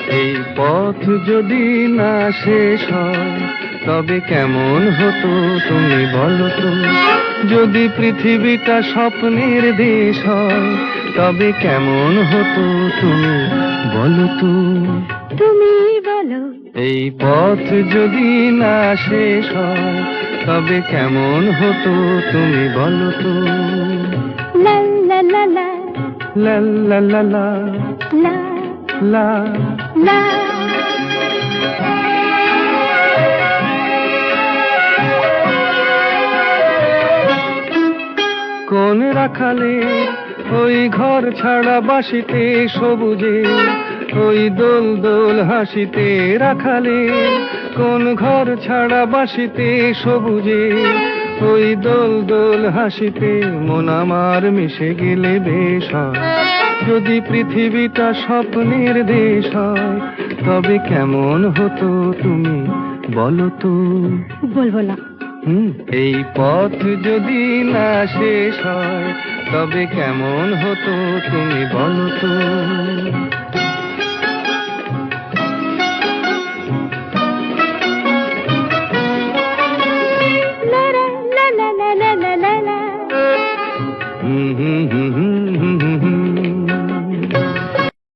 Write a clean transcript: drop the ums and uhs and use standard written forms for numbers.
এই পথ যদি না শেষ হয় তবে কেমন হতো তুমি বলো তো। যদি পৃথিবীটা স্বপ্নের দেশ হয় তবে কেমন হতো তুমি বলো তো। তুমি বলো। এই পথ যদি না শেষ হয় তবে কেমন হতো তুমি বলো তো। লা লা লা লা লা লা লা লা লা লা। লা। কোন রাখালে ওই ঘর ছাড়া বাসিতে সবুজে, ওই দোল দোল হাসিতে রাখালে কোন ঘর ছাড়া বাসিতে সবুজে, ওই দোল দোল হাসিতে মন আমার মিশে গেলে বেশ হয়। যদি পৃথিবীটা স্বপ্নের দেশ হয় তবে কেমন হতো তুমি বলো তো। বলবো না। এই পথ যদি না শেষ হয় তবে কেমন হতো তুমি বলো তো।